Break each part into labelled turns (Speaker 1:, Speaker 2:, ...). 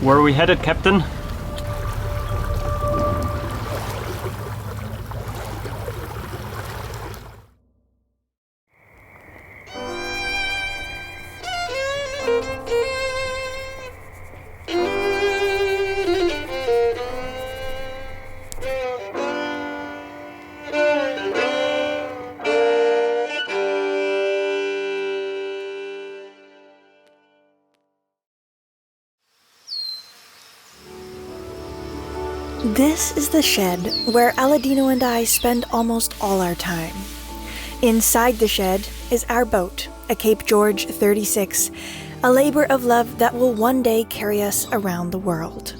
Speaker 1: Where are we headed, Captain?
Speaker 2: This is the shed where Aladino and I spend almost all our time. Inside the shed is our boat, a Cape George 36, a labor of love that will one day carry us around the world.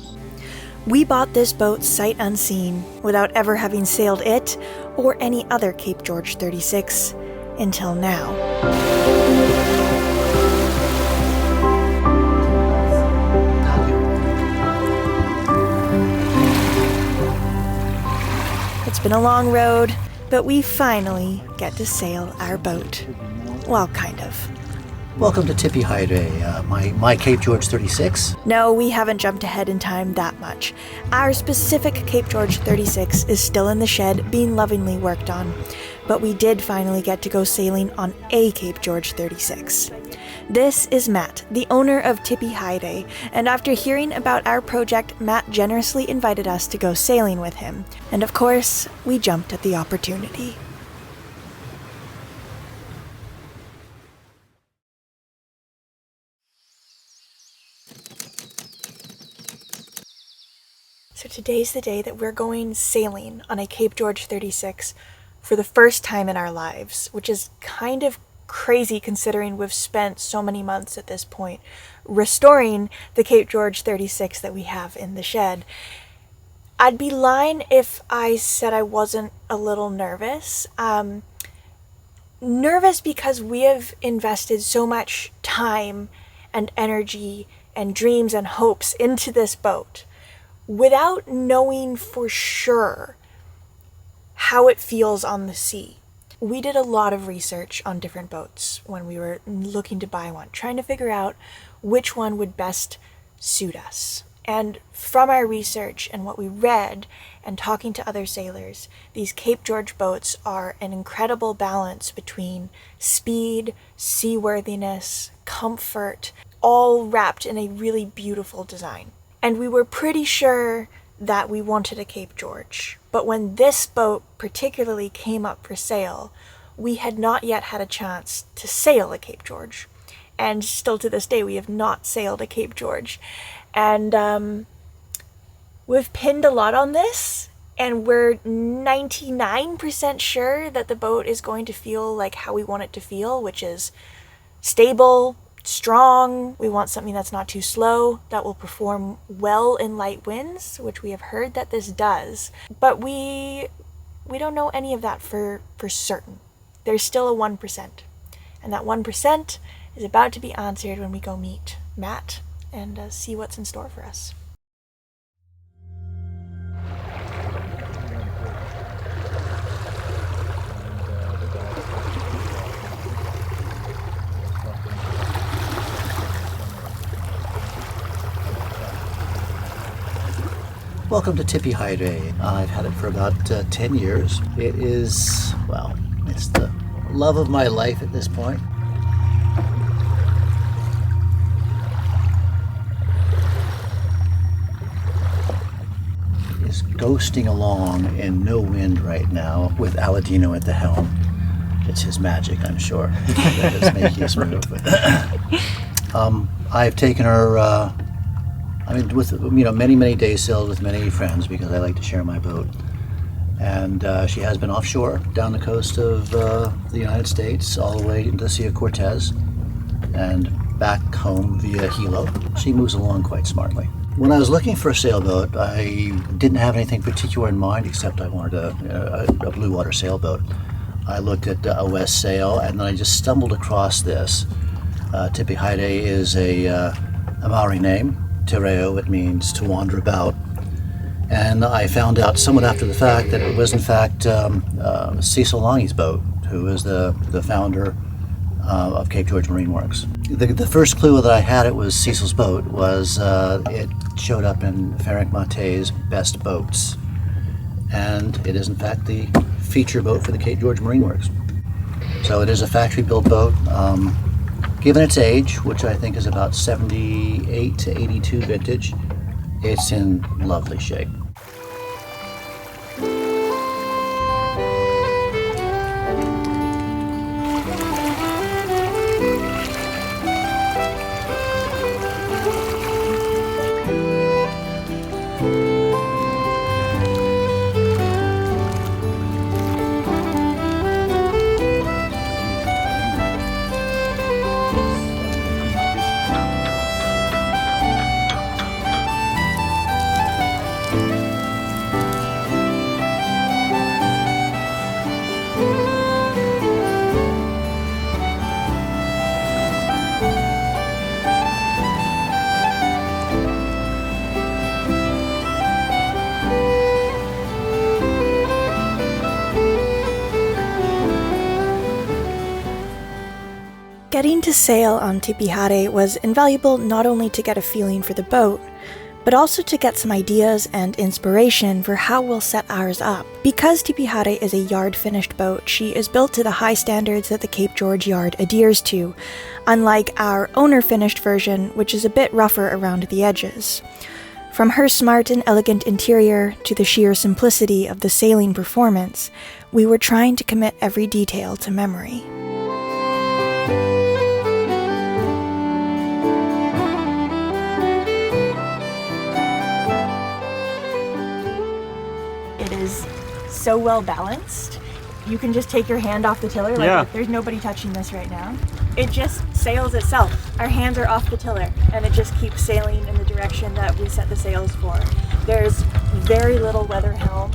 Speaker 2: We bought this boat sight unseen, without ever having sailed it or any other Cape George 36 until now. It's been a long road, but we finally get to sail our boat. Well, kind of.
Speaker 3: Welcome to Tippy Hyde, my Cape George 36.
Speaker 2: No, we haven't jumped ahead in time that much. Our specific Cape George 36 is still in the shed, being lovingly worked on. But we did finally get to go sailing on a Cape George 36. This is Matt, the owner of Tippy Hyde, and after hearing about our project, Matt generously invited us to go sailing with him. And of course, we jumped at the opportunity. So today's the day that we're going sailing on a Cape George 36 for the first time in our lives, which is kind of crazy considering we've spent so many months at this point restoring the Cape George 36 that we have in the shed. I'd be lying if I said I wasn't a little nervous. Nervous because we have invested so much time and energy and dreams and hopes into this boat without knowing for sure how it feels on the sea. We did a lot of research on different boats when we were looking to buy one, trying to figure out which one would best suit us. And from our research and what we read and talking to other sailors, these Cape George boats are an incredible balance between speed, seaworthiness, comfort, all wrapped in a really beautiful design. And we were pretty sure that we wanted a Cape George. But when this boat particularly came up for sale, we had not yet had a chance to sail a Cape George. And still to this day, we have not sailed a Cape George. And we've pinned a lot on this, and we're 99% sure that the boat is going to feel like how we want it to feel, which is stable, strong. We want something that's not too slow, that will perform well in light winds, which we have heard that this does. But we don't know any of that for certain. There's still a 1%. And that 1% is about to be answered when we go meet Matt and see what's in store for us.
Speaker 3: Welcome to Tippy Hyde. I've had it for about 10 years. It is, well, it's the love of my life at this point. It's ghosting along in no wind right now with Aladino at the helm. It's his magic, I'm sure, that is making us move. I've taken her with many days sailed with many friends because I like to share my boat, and she has been offshore down the coast of the United States all the way into the Sea of Cortez and back home via Hilo. She moves along quite smartly. When I was looking for a sailboat, I didn't have anything particular in mind except I wanted a blue water sailboat. I looked at a West Sail, and then I just stumbled across this. Tippy Hyde is a Maori name. Te reo, it means to wander about. And I found out somewhat after the fact that it was in fact Cecil Lange's boat, who is the founder of Cape George Marine Works. The first clue that I had it was Cecil's boat was it showed up in Ferenc Mate's Best Boats. And it is in fact the feature boat for the Cape George Marine Works. So it is a factory-built boat. Given its age, which I think is about 78 to 82 vintage, it's in lovely shape.
Speaker 2: Getting to sail on Tipihare was invaluable not only to get a feeling for the boat, but also to get some ideas and inspiration for how we'll set ours up. Because Tipihare is a yard-finished boat, she is built to the high standards that the Cape George yard adheres to, unlike our owner-finished version, which is a bit rougher around the edges. From her smart and elegant interior to the sheer simplicity of the sailing performance, we were trying to commit every detail to memory. It is so well balanced. You can just take your hand off the tiller. Like, there's nobody touching this right now. It just sails itself. Our hands are off the tiller and it just keeps sailing in the direction that we set the sails for. There's very little weather helm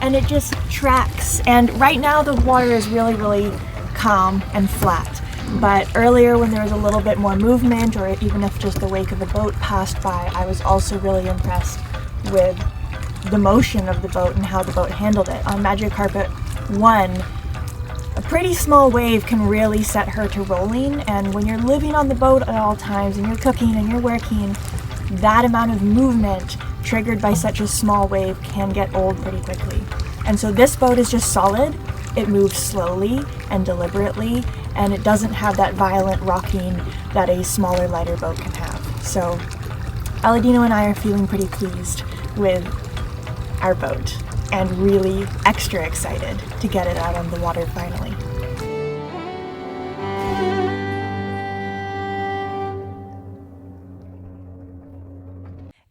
Speaker 2: and it just tracks. And right now the water is really, really calm and flat. But earlier when there was a little bit more movement, or even if just the wake of the boat passed by, I was also really impressed with the motion of the boat and how the boat handled it. On Magic Carpet 1, a pretty small wave can really set her to rolling, and when you're living on the boat at all times and you're cooking and you're working, that amount of movement triggered by such a small wave can get old pretty quickly. And so this boat is just solid. It moves slowly and deliberately, and it doesn't have that violent rocking that a smaller, lighter boat can have. So Aladino and I are feeling pretty pleased with our boat and really extra excited to get it out on the water finally.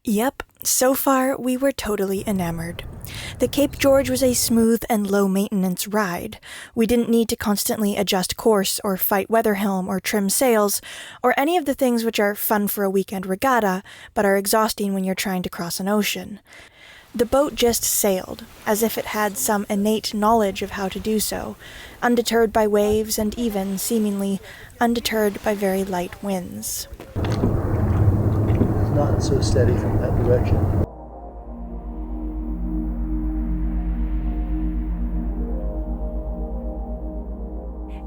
Speaker 2: Yep, so far we were totally enamored. The Cape George was a smooth and low-maintenance ride. We didn't need to constantly adjust course or fight weather helm or trim sails, or any of the things which are fun for a weekend regatta, but are exhausting when you're trying to cross an ocean. The boat just sailed, as if it had some innate knowledge of how to do so, undeterred by waves and even, seemingly, undeterred by very light winds.
Speaker 3: It's not so steady from that direction.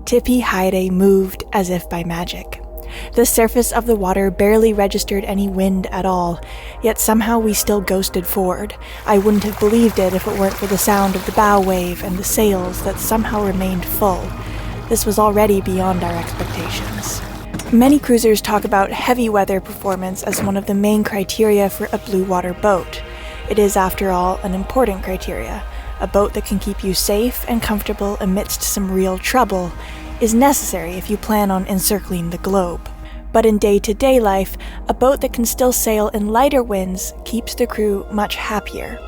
Speaker 2: Tipihare moved as if by magic. The surface of the water barely registered any wind at all, yet somehow we still ghosted forward. I wouldn't have believed it if it weren't for the sound of the bow wave and the sails that somehow remained full. This was already beyond our expectations. Many cruisers talk about heavy weather performance as one of the main criteria for a blue water boat. It is, after all, an important criteria. A boat that can keep you safe and comfortable amidst some real trouble is necessary if you plan on encircling the globe. But in day-to-day life, a boat that can still sail in lighter winds keeps the crew much happier.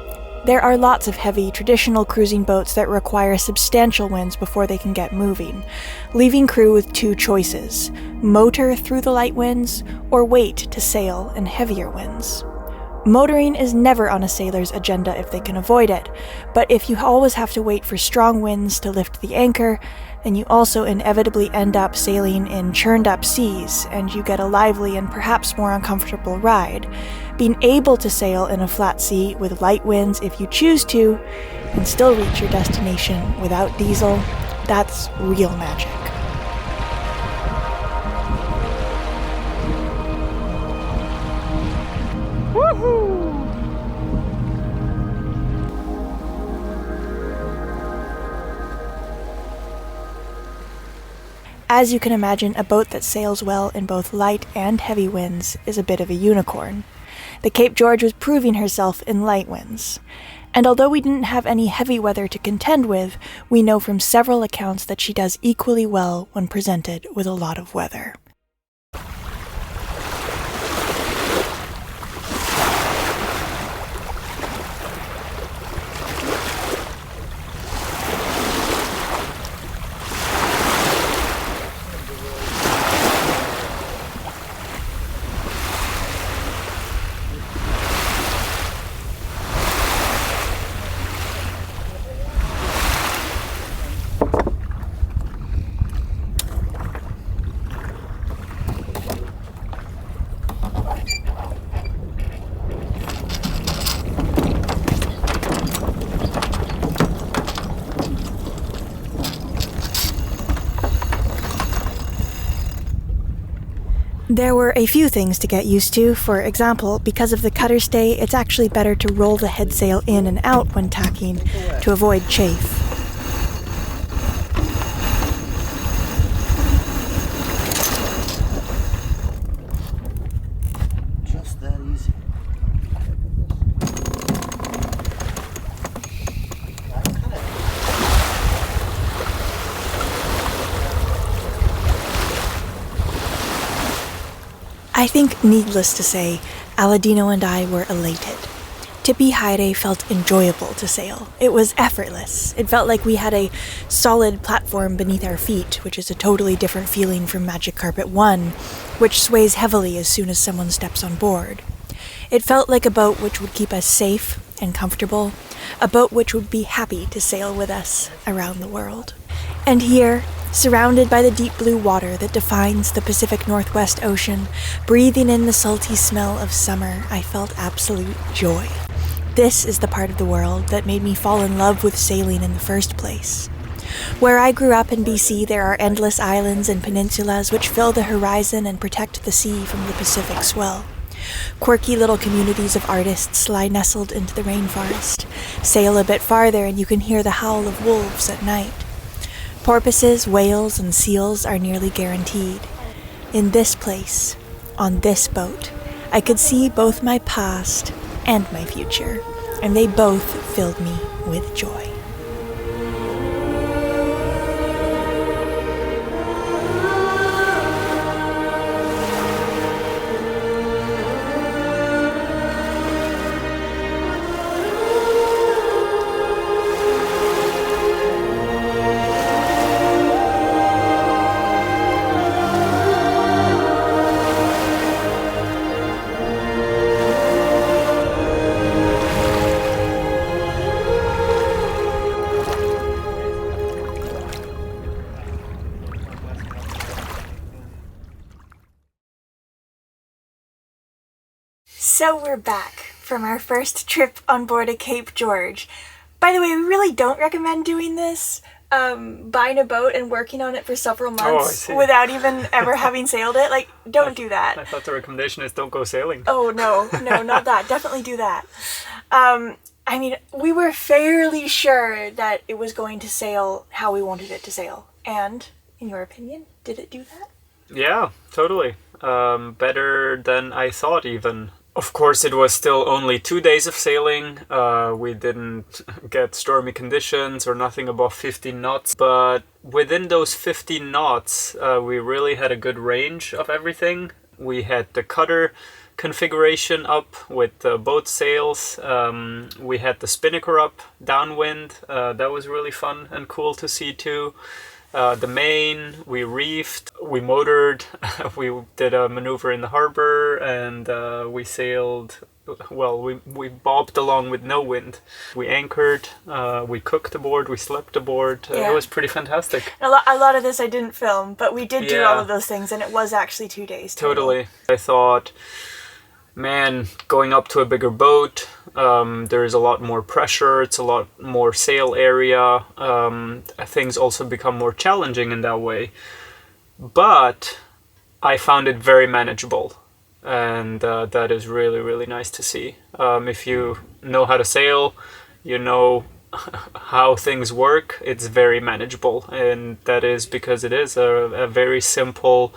Speaker 2: There are lots of heavy, traditional cruising boats that require substantial winds before they can get moving, leaving crew with two choices: motor through the light winds, or wait to sail in heavier winds. Motoring is never on a sailor's agenda if they can avoid it, but if you always have to wait for strong winds to lift the anchor, then you also inevitably end up sailing in churned-up seas, and you get a lively and perhaps more uncomfortable ride. Being able to sail in a flat sea with light winds if you choose to, and still reach your destination without diesel, that's real magic. Woohoo! As you can imagine, a boat that sails well in both light and heavy winds is a bit of a unicorn. The Cape George was proving herself in light winds. And although we didn't have any heavy weather to contend with, we know from several accounts that she does equally well when presented with a lot of weather. There were a few things to get used to. For example, because of the cutter stay, it's actually better to roll the head sail in and out when tacking to avoid chafe.
Speaker 3: Just that easy.
Speaker 2: I think, needless to say, Aladino and I were elated. Tippy Haere felt enjoyable to sail. It was effortless. It felt like we had a solid platform beneath our feet, which is a totally different feeling from Magic Carpet 1, which sways heavily as soon as someone steps on board. It felt like a boat which would keep us safe and comfortable, a boat which would be happy to sail with us around the world. And here, surrounded by the deep blue water that defines the Pacific Northwest Ocean, breathing in the salty smell of summer, I felt absolute joy. This is the part of the world that made me fall in love with sailing in the first place. Where I grew up in BC, there are endless islands and peninsulas which fill the horizon and protect the sea from the Pacific swell. Quirky little communities of artists lie nestled into the rainforest. Sail a bit farther and you can hear the howl of wolves at night. Porpoises, whales, and seals are nearly guaranteed. In this place, on this boat, I could see both my past and my future, and they both filled me with joy. So we're back from our first trip on board a Cape George. By the way, we really don't recommend doing this, buying a boat and working on it for several months without even ever having sailed it. Like, don't do that.
Speaker 1: I thought the recommendation is don't go sailing.
Speaker 2: Oh, no, not that. Definitely do that. I mean, we were fairly sure that it was going to sail how we wanted it to sail. And, in your opinion, did it do that?
Speaker 1: Yeah, totally. Better than I thought even. Of course, it was still only 2 days of sailing. We didn't get stormy conditions or nothing above 15 knots. But within those 15 knots, we really had a good range of everything. We had the cutter configuration up with both sails. We had the spinnaker up downwind. That was really fun and cool to see too. The main, we reefed, we motored, we did a maneuver in the harbor, and we sailed, well, we bobbed along with no wind. We anchored, we cooked aboard, we slept aboard. It was pretty fantastic.
Speaker 2: A lot of this I didn't film, but we did do all of those things, and it was actually 2 days total.
Speaker 1: Totally. I thought, man, going up to a bigger boat, there's a lot more pressure, it's a lot more sail area, things also become more challenging in that way. But I found it very manageable. and that is really, really nice to see. If you know how to sail, you know how things work, it's very manageable, and that is because it is a very simple,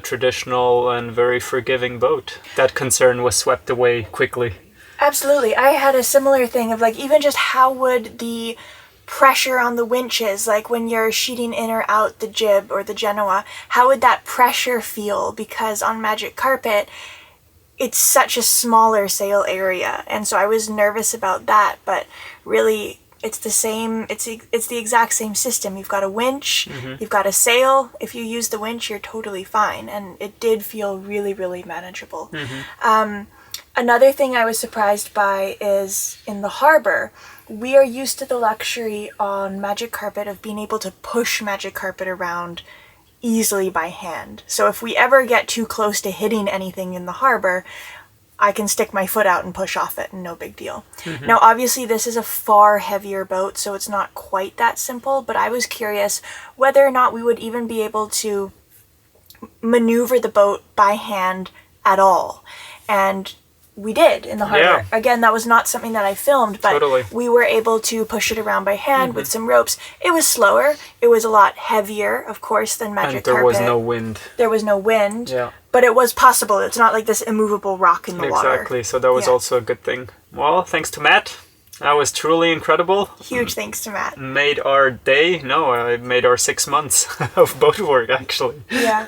Speaker 1: traditional, and very forgiving boat. That concern was swept away quickly.
Speaker 2: Absolutely. I had a similar thing of like, even just how would the pressure on the winches, like when you're sheeting in or out the jib or the Genoa, how would that pressure feel? Because on Magic Carpet, it's such a smaller sail area, and so I was nervous about that, but really it's the same, it's the exact same system. You've got a winch, you've got a sail. If you use the winch, you're totally fine, and it did feel really, really manageable. Another thing I was surprised by is in the harbor, we are used to the luxury on Magic Carpet of being able to push Magic Carpet around easily by hand. So if we ever get too close to hitting anything in the harbor, I can stick my foot out and push off it and no big deal. Now, obviously, this is a far heavier boat, so it's not quite that simple, but I was curious whether or not we would even be able to maneuver the boat by hand at all. And we did in the harbor.
Speaker 1: Yeah.
Speaker 2: Again, that was not something that I filmed, but
Speaker 1: Totally.
Speaker 2: we were able to push it around by hand with some ropes. It was slower. It was a lot heavier, of course, than Magic
Speaker 1: And there
Speaker 2: Carpet.
Speaker 1: was no wind.
Speaker 2: There was no wind.
Speaker 1: Yeah.
Speaker 2: But it was possible. It's not like this immovable rock in the water.
Speaker 1: Exactly, so that was
Speaker 2: Yeah.
Speaker 1: also a good thing. Well, thanks to Matt. That was truly incredible.
Speaker 2: Huge thanks to Matt.
Speaker 1: Made our day. No, it made our 6 months of boat work, actually.
Speaker 2: Yeah.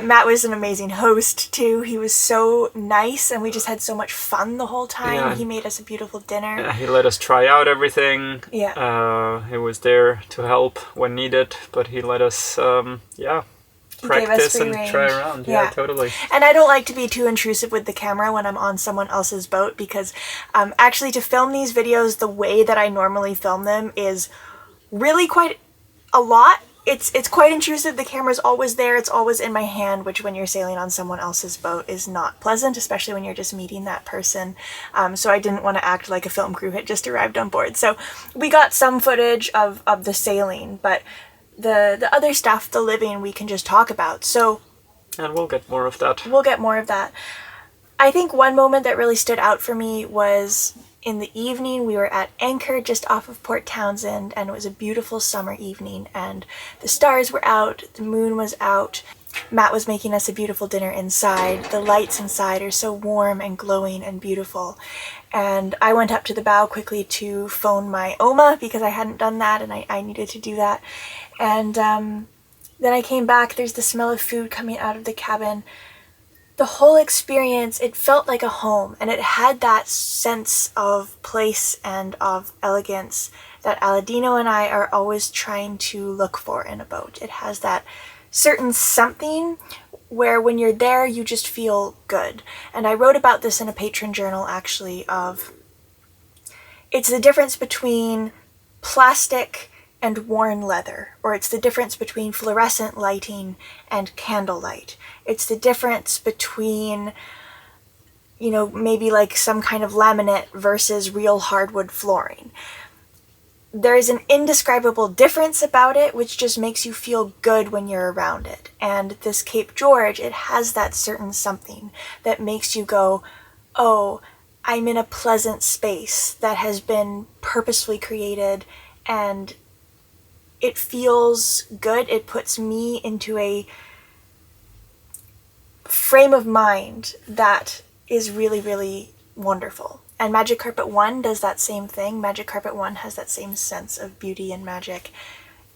Speaker 2: Matt was an amazing host, too. He was so nice, and we just had so much fun the whole time.
Speaker 1: Yeah.
Speaker 2: He made us a beautiful dinner.
Speaker 1: He let us try out everything.
Speaker 2: Yeah.
Speaker 1: He was there to help when needed, but he let us,
Speaker 2: He gave us
Speaker 1: practice
Speaker 2: free
Speaker 1: and
Speaker 2: range.
Speaker 1: try around.
Speaker 2: Yeah.
Speaker 1: Yeah, totally.
Speaker 2: And I don't like to be too intrusive with the camera when I'm on someone else's boat, because actually to film these videos the way that I normally film them is really quite a lot. It's quite intrusive. The camera's always there. It's always in my hand, which when you're sailing on someone else's boat is not pleasant, especially when you're just meeting that person. So I didn't want to act like a film crew had just arrived on board. So we got some footage of the sailing, but the other stuff, the living, we can just talk about. So
Speaker 1: And we'll get more of that.
Speaker 2: we'll get more of that. I think one moment that really stood out for me was in the evening. We were at anchor just off of Port Townsend, and it was a beautiful summer evening, and the stars were out, the moon was out. Matt was making us a beautiful dinner inside. The lights inside are so warm and glowing and beautiful. And I went up to the bow quickly to phone my Oma because I hadn't done that, and I needed to do that. And then I came back. There's the smell of food coming out of the cabin. The whole experience, it felt like a home, and it had that sense of place and of elegance that Aladino and I are always trying to look for in a boat. It has that certain something where when you're there, you just feel good. And I wrote about this in a patron journal, actually, of it's the difference between plastic and worn leather, or it's the difference between fluorescent lighting and candlelight. It's the difference between, maybe like some kind of laminate versus real hardwood flooring. There is an indescribable difference about it, which just makes you feel good when you're around it. And this Cape George, it has that certain something that makes you go, oh, I'm in a pleasant space that has been purposefully created, and it feels good. It puts me into a frame of mind that is really, really wonderful. And Magic Carpet 1 does that same thing. Magic Carpet 1 has that same sense of beauty and magic.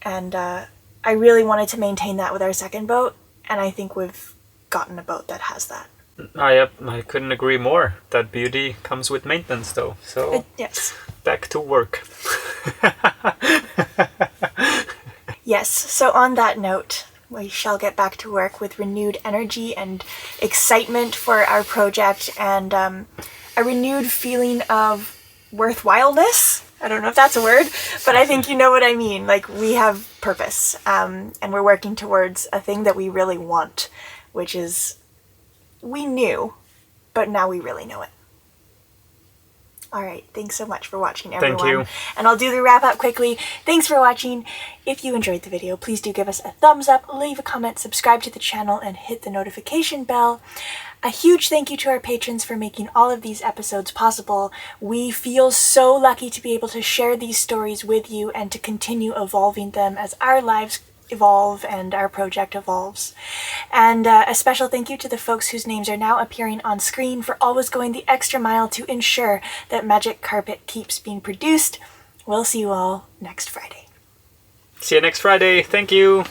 Speaker 2: And I really wanted to maintain that with our second boat, and I think we've gotten a boat that has that.
Speaker 1: I couldn't agree more. That beauty comes with maintenance, though. So
Speaker 2: Yes.
Speaker 1: back to work.
Speaker 2: Yes, so on that note, we shall get back to work with renewed energy and excitement for our project, and a renewed feeling of worthwhileness. I don't know if that's a word, but I think you know what I mean. Like, we have purpose, and we're working towards a thing that we really want, which is, we knew, but now we really know it. All right, thanks so much for watching,
Speaker 1: Thank
Speaker 2: everyone.
Speaker 1: you.
Speaker 2: And I'll do the wrap up quickly. Thanks for watching. If you enjoyed the video, please do give us a thumbs up, leave a comment, subscribe to the channel, and hit the notification bell. A huge thank you to our patrons for making all of these episodes possible. We feel so lucky to be able to share these stories with you and to continue evolving them as our lives evolve and our project evolves. And a special thank you to the folks whose names are now appearing on screen for always going the extra mile to ensure that Magic Carpet keeps being produced. We'll see you all next Friday.
Speaker 1: See you next Friday. Thank you.